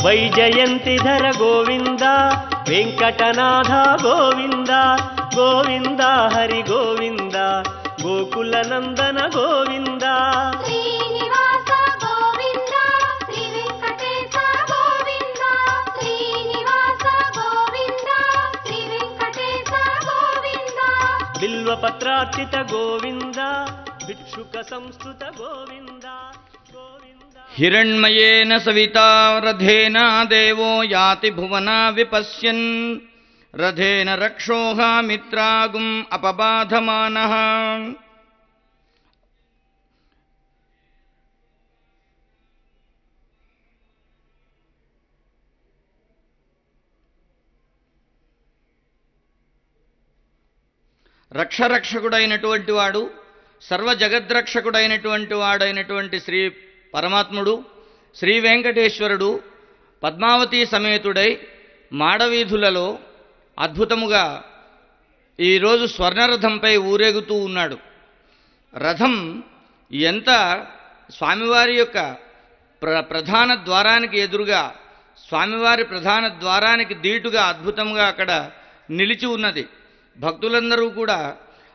వైజయంతిధర గోవింద వెంకటనాథ గోవింద గోవింద హరి గోవింద గోకుల నందన గోవింద శ్రీనివాస గోవింద శ్రీ వెంకటేశ గోవింద శ్రీనివాస గోవింద శ్రీ వెంకటేశ గోవింద బిల్వపత్రార్చిత గోవింద భిక్షుక సంస్కృత గోవింద हिरण्मयेन सविता रथेन देवो याति भुवना विपश्यन् रथेन रक्षोः मित्रागुम् अपबाधमानः రక్షరక్షకుడైనటువంటి వాడు సర్వ జగద్రక్షకుడైనటువంటి వాడైనటువంటి శ్రీ పరమాత్ముడు శ్రీ వెంకటేశ్వరుడు పద్మావతి సమేతుడై మాడవీధులలో అద్భుతముగా ఈరోజు స్వర్ణరథంపై ఊరేగుతూ ఉన్నాడు. రథం ఎంత స్వామివారి యొక్క ప్రధాన ద్వారానికి ఎదురుగా స్వామివారి ప్రధాన ద్వారానికి దీటుగా అద్భుతంగా అక్కడ నిలిచి ఉన్నది. భక్తులందరూ కూడా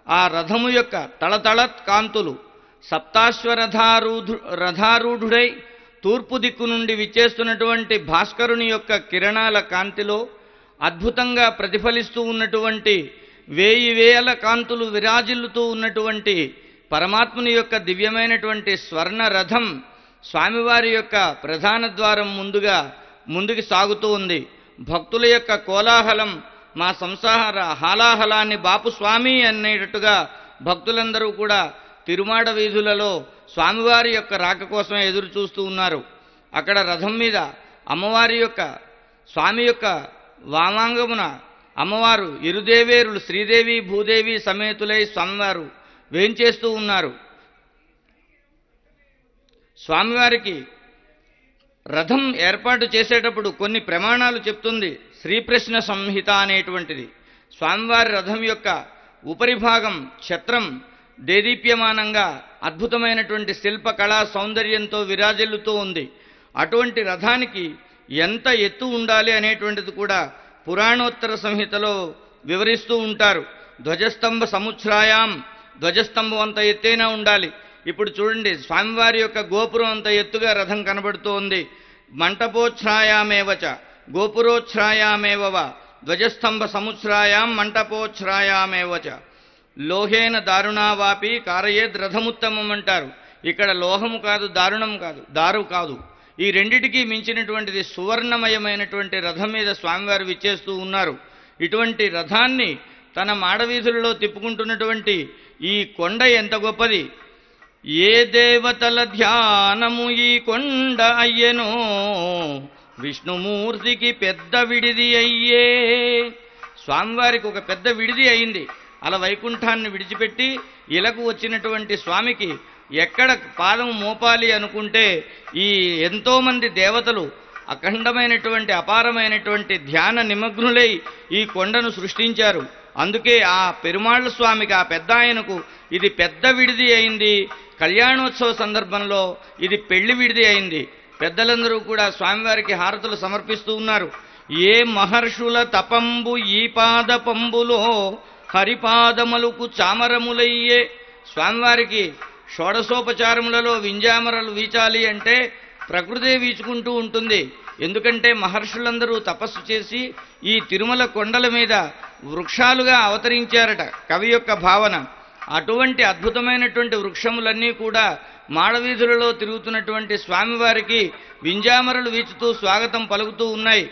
ఆ రథము యొక్క తళతళ కాంతులు రథారూఢుడై తూర్పు దిక్కు నుండి విచ్చేస్తున్నటువంటి భాస్కరుని యొక్క కిరణాల కాంతిలో అద్భుతంగా ప్రతిఫలిస్తూ ఉన్నటువంటి 1000 కాంతులు విరాజిల్లుతూ ఉన్నటువంటి పరమాత్ముని యొక్క దివ్యమైనటువంటి స్వర్ణ రథం స్వామివారి యొక్క ప్రధాన ద్వారం ముందుకి సాగుతూ ఉంది. భక్తుల యొక్క కోలాహలం మా సంసార హాలాహలాన్ని బాపు స్వామి అనేటట్టుగా భక్తులందరూ కూడా తిరుమాడ వీధులలో స్వామివారి యొక్క రాక కోసమే ఎదురు చూస్తూ ఉన్నారు. అక్కడ రథం మీద అమ్మవారి యొక్క స్వామి యొక్క వామాంగమున అమ్మవారు ఇరుదేవేరులు శ్రీదేవి భూదేవి సమేతులై స్వామివారు వేంచేస్తూ ఉన్నారు. స్వామివారికి రథం ఏర్పాటు చేసేటప్పుడు కొన్ని ప్రమాణాలు చెప్తుంది శ్రీప్రశ్న సంహిత అనేటువంటిది. స్వామివారి రథం యొక్క ఉపరిభాగం ఛత్రం దేదీప్యమానంగా అద్భుతమైనటువంటి శిల్పకళా సౌందర్యంతో విరాజిల్లుతూ ఉంది. అటువంటి రథానికి ఎంత ఎత్తు ఉండాలి అనేటువంటిది కూడా పురాణోత్తర సంహితలో వివరిస్తూ ఉంటారు. ధ్వజస్తంభ సముచ్ఛ్రాయాం, ధ్వజస్తంభం అంత ఎత్తైనా ఉండాలి. ఇప్పుడు చూడండి, స్వామివారి యొక్క గోపురం అంత ఎత్తుగా రథం కనబడుతూ ఉంది. మంటపోచ్ఛ్రాయామేవచ గోపురోచ్ఛ్రాయామేవ ధ్వజస్తంభ సముచ్ఛ్రాయాం మంటపోచ్ఛ్రాయామేవచ లోహేన దారుణావాపి కారయేద్ రథముత్తమం అంటారు. ఇక్కడ లోహము కాదు, దారుణం కాదు, దారు కాదు, ఈ రెండిటికీ మించినటువంటిది సువర్ణమయమైనటువంటి రథం మీద స్వామివారు విచ్చేస్తూ ఉన్నారు. ఇటువంటి రథాన్ని తన మాడవీధులలో తిప్పుకుంటున్నటువంటి ఈ కొండ ఎంత గొప్పది! ఏ దేవతల ధ్యానము ఈ కొండ అయ్యెనో విష్ణుమూర్తికి పెద్ద విడిది అయ్యే. స్వామివారికి ఒక పెద్ద విడిది అయింది. అలా వైకుంఠాన్ని విడిచిపెట్టి ఇలకు వచ్చినటువంటి స్వామికి ఎక్కడ పాదం మోపాలి అనుకుంటే ఈ ఎంతోమంది దేవతలు అఖండమైనటువంటి అపారమైనటువంటి ధ్యాన నిమగ్నులై ఈ కొండను సృష్టించారు. అందుకే ఆ పెరుమాళ్ల స్వామికి, ఆ పెద్ద ఆయనకు ఇది పెద్ద విడిది అయింది. కళ్యాణోత్సవ సందర్భంలో ఇది పెళ్లి విడిది అయింది. పెద్దలందరూ కూడా స్వామివారికి హారతులు సమర్పిస్తూ ఉన్నారు. ఏ మహర్షుల తపంబు ఈ పాద పంబులో హరిపాదములకు చామరములయ్యే. స్వామివారికి షోడశోపచారములలో వింజామరలు వీచాలి అంటే ప్రకృతే వీచుకుంటూ ఉంటుంది. ఎందుకంటే మహర్షులందరూ తపస్సు చేసి ఈ తిరుమల కొండల మీద వృక్షాలుగా అవతరించారట కవి యొక్క భావన. అటువంటి అద్భుతమైనటువంటి వృక్షములన్నీ కూడా మాడవీధులలో తిరుగుతున్నటువంటి స్వామివారికి వింజామరలు వీచుతూ స్వాగతం పలుకుతూ ఉన్నాయి.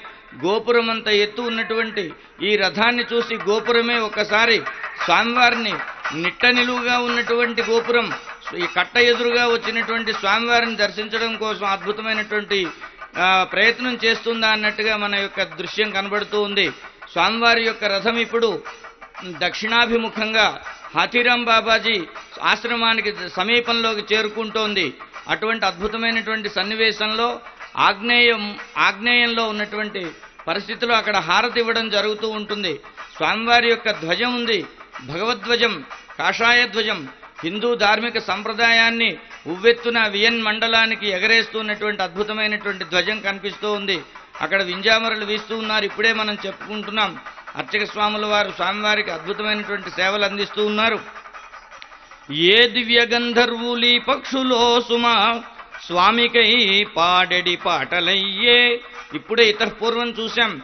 గోపురం అంత ఎత్తు ఉన్నటువంటి ఈ రథాన్ని చూసి గోపురమే ఒక్కసారి స్వామివారిని నిట్ట నిలువుగా ఉన్నటువంటి గోపురం ఈ కట్ట ఎదురుగా వచ్చినటువంటి స్వామివారిని దర్శించడం కోసం అద్భుతమైనటువంటి ప్రయత్నం చేస్తుందా అన్నట్టుగా మన యొక్క దృశ్యం కనబడుతూ ఉంది. స్వామివారి యొక్క రథం ఇప్పుడు దక్షిణాభిముఖంగా హాథీరాం బాబాజీ ఆశ్రమానికి సమీపంలోకి చేరుకుంటోంది. అటువంటి అద్భుతమైనటువంటి సన్నివేశంలో ఆగ్నేయంలో ఉన్నటువంటి పరిస్థితిలో అక్కడ హారతి ఇవ్వడం జరుగుతూ ఉంటుంది. స్వామివారి యొక్క ధ్వజం ఉంది, భగవద్ధ్వజం, కాషాయ ధ్వజం. హిందూ ధార్మిక సంప్రదాయాన్ని ఉవ్వెత్తున వియన్ మండలానికి ఎగరేస్తున్నటువంటి అద్భుతమైనటువంటి ధ్వజం కనిపిస్తూ ఉంది. అక్కడ వింజామరలు వీస్తూ ఉన్నారు. ఇప్పుడే మనం చెప్పుకుంటున్నాం. అర్చక స్వాముల వారు స్వామివారికి అద్భుతమైనటువంటి సేవలు అందిస్తూ ఉన్నారు. ఏ దివ్య గంధర్వులి పక్షులో సుమా స్వామికై పాడెడి పాటలయ్యే. ఇప్పుడే ఇతర పూర్వం చూశాం.